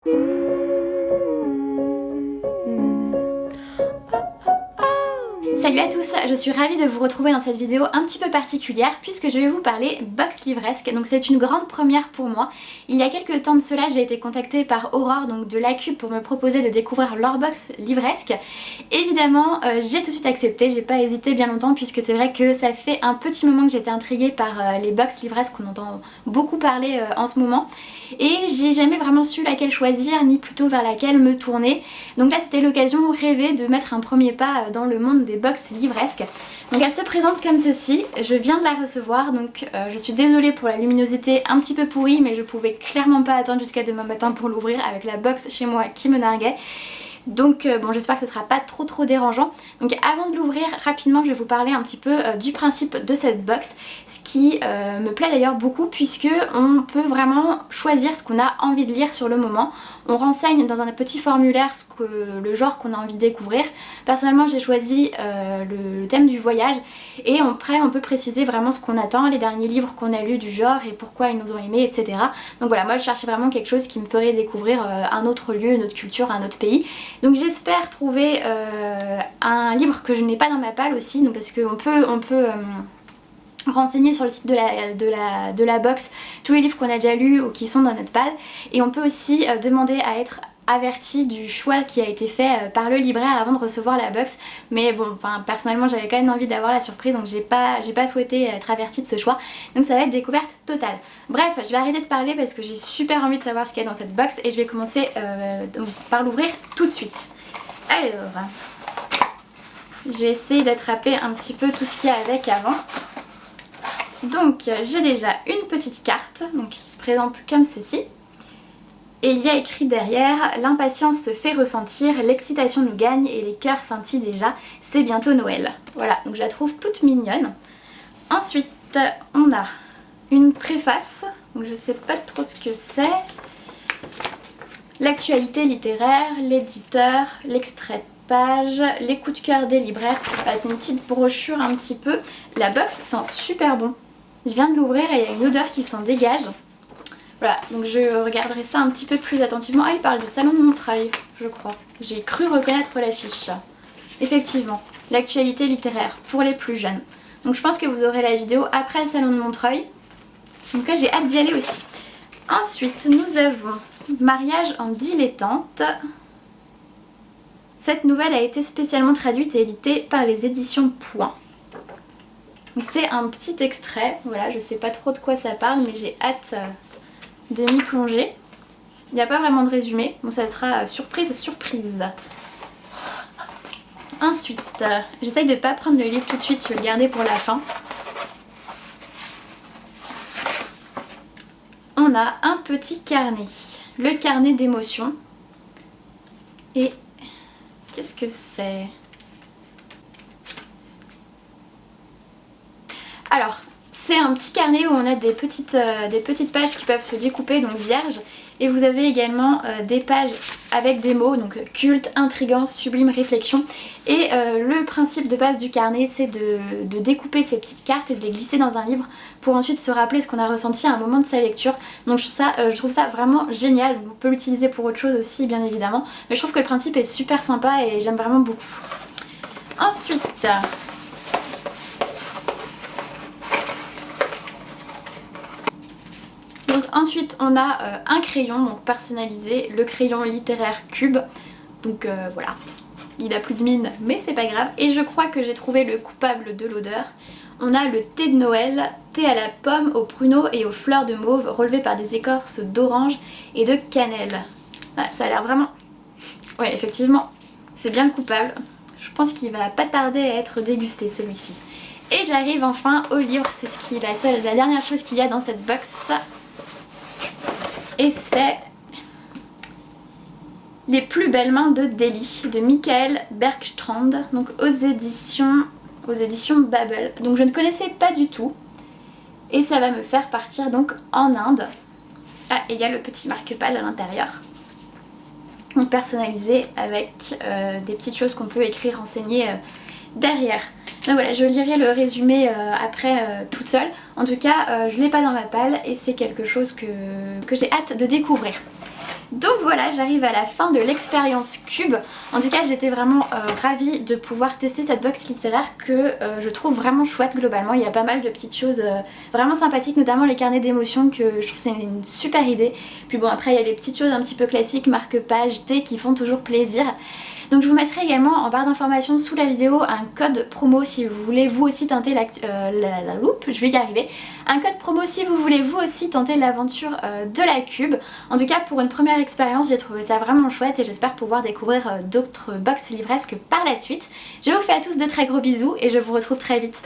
Salut à tous, je suis ravie de vous retrouver dans cette vidéo un petit peu particulière puisque je vais vous parler box livresque. Donc c'est une grande première pour moi. Il y a quelques temps de cela, j'ai été contactée par Aurore, donc de l'ACUB, pour me proposer de découvrir leur box livresque. Évidemment, j'ai tout de suite accepté, j'ai pas hésité bien longtemps puisque c'est vrai que ça fait un petit moment que j'étais intriguée par les box livresques qu'on entend beaucoup parler en ce moment. Et j'ai jamais vraiment su laquelle choisir ni plutôt vers laquelle me tourner. Donc là c'était l'occasion rêvée de mettre un premier pas dans le monde des box livresques. Donc elle se présente comme ceci, je viens de la recevoir, donc je suis désolée pour la luminosité un petit peu pourrie, mais je pouvais clairement pas attendre jusqu'à demain matin pour l'ouvrir avec la box chez moi qui me narguait. Donc bon, j'espère que ce sera pas trop dérangeant. Donc avant de l'ouvrir, rapidement je vais vous parler un petit peu du principe de cette box, ce qui me plaît d'ailleurs beaucoup puisque on peut vraiment choisir ce qu'on a envie de lire sur le moment. On renseigne dans un petit formulaire le genre qu'on a envie de découvrir. Personnellement j'ai choisi le thème du voyage et après on peut préciser vraiment ce qu'on attend, les derniers livres qu'on a lus du genre et pourquoi ils nous ont aimés, etc. Donc voilà, moi je cherchais vraiment quelque chose qui me ferait découvrir un autre lieu, une autre culture, un autre pays. Donc j'espère trouver un livre que je n'ai pas dans ma palle aussi, donc parce qu'on peut renseigner sur le site de la box tous les livres qu'on a déjà lus ou qui sont dans notre palle, et on peut aussi demander à être averti du choix qui a été fait par le libraire avant de recevoir la box. Mais bon, enfin personnellement j'avais quand même envie d'avoir la surprise, donc j'ai pas souhaité être avertie de ce choix, donc ça va être découverte totale. Bref, je vais arrêter de parler parce que j'ai super envie de savoir ce qu'il y a dans cette box et je vais commencer par l'ouvrir tout de suite. Alors, je vais essayer d'attraper un petit peu tout ce qu'il y a avec avant. Donc j'ai déjà une petite carte donc, qui se présente comme ceci. Et il y a écrit derrière: l'impatience se fait ressentir, l'excitation nous gagne et les cœurs scintillent déjà, c'est bientôt Noël. Voilà, donc je la trouve toute mignonne. Ensuite, on a une préface, donc je sais pas trop ce que c'est. L'actualité littéraire, l'éditeur, l'extrait de page, les coups de cœur des libraires. Voilà, c'est une petite brochure un petit peu. La box sent super bon. Je viens de l'ouvrir et il y a une odeur qui s'en dégage. Voilà, donc je regarderai ça un petit peu plus attentivement. Ah, il parle du salon de Montreuil, je crois. J'ai cru reconnaître l'affiche. Effectivement, l'actualité littéraire pour les plus jeunes. Donc je pense que vous aurez la vidéo après le salon de Montreuil. Donc là j'ai hâte d'y aller aussi. Ensuite, nous avons Mariage en dilettante. Cette nouvelle a été spécialement traduite et éditée par les éditions Point. C'est un petit extrait, voilà, je sais pas trop de quoi ça parle, mais j'ai hâte de m'y plonger. Il n'y a pas vraiment de résumé, bon ça sera surprise. Ensuite, j'essaye de pas prendre le livre tout de suite, je vais le garder pour la fin. On a un petit carnet, le carnet d'émotions. Et qu'est-ce que c'est ? Alors, c'est un petit carnet où on a des petites pages qui peuvent se découper, donc vierges. Et vous avez également des pages avec des mots, donc culte, intrigant, sublime, réflexion. Et le principe de base du carnet, c'est de découper ces petites cartes et de les glisser dans un livre pour ensuite se rappeler ce qu'on a ressenti à un moment de sa lecture. Donc je trouve ça vraiment génial. On peut l'utiliser pour autre chose aussi, bien évidemment. Mais je trouve que le principe est super sympa et j'aime vraiment beaucoup. Ensuite... Ensuite on a un crayon donc personnalisé, le crayon littéraire Cube. Donc voilà, il a plus de mine mais c'est pas grave. Et je crois que j'ai trouvé le coupable de l'odeur. On a le thé de Noël, thé à la pomme, aux pruneaux et aux fleurs de mauve relevé par des écorces d'orange et de cannelle. Ah, ça a l'air vraiment... Ouais, effectivement, c'est bien le coupable. Je pense qu'il va pas tarder à être dégusté celui-ci. Et j'arrive enfin au livre, c'est la dernière chose qu'il y a dans cette box. Et c'est Les plus belles mains de Delhi de Michael Bergstrand, donc aux éditions Babel. Donc je ne connaissais pas du tout et ça va me faire partir donc en Inde. Ah, et il y a le petit marque-page à l'intérieur, donc personnalisé avec des petites choses qu'on peut écrire, renseigner derrière. Donc voilà, je lirai le résumé après toute seule. En tout cas, je l'ai pas dans ma palle et c'est quelque chose que j'ai hâte de découvrir. Donc voilà, j'arrive à la fin de l'expérience Cube. En tout cas, j'étais vraiment ravie de pouvoir tester cette box littéraire que je trouve vraiment chouette globalement. Il y a pas mal de petites choses vraiment sympathiques, notamment les carnets d'émotions que je trouve c'est une super idée. Puis bon, après il y a les petites choses un petit peu classiques, marque-page, thé qui font toujours plaisir. Donc je vous mettrai également en barre d'informations sous la vidéo un code promo si vous voulez vous aussi tenter la loupe, je vais y arriver. Un code promo si vous voulez vous aussi tenter l'aventure de la cube. En tout cas pour une première expérience j'ai trouvé ça vraiment chouette et j'espère pouvoir découvrir d'autres box livresques par la suite. Je vous fais à tous de très gros bisous et je vous retrouve très vite.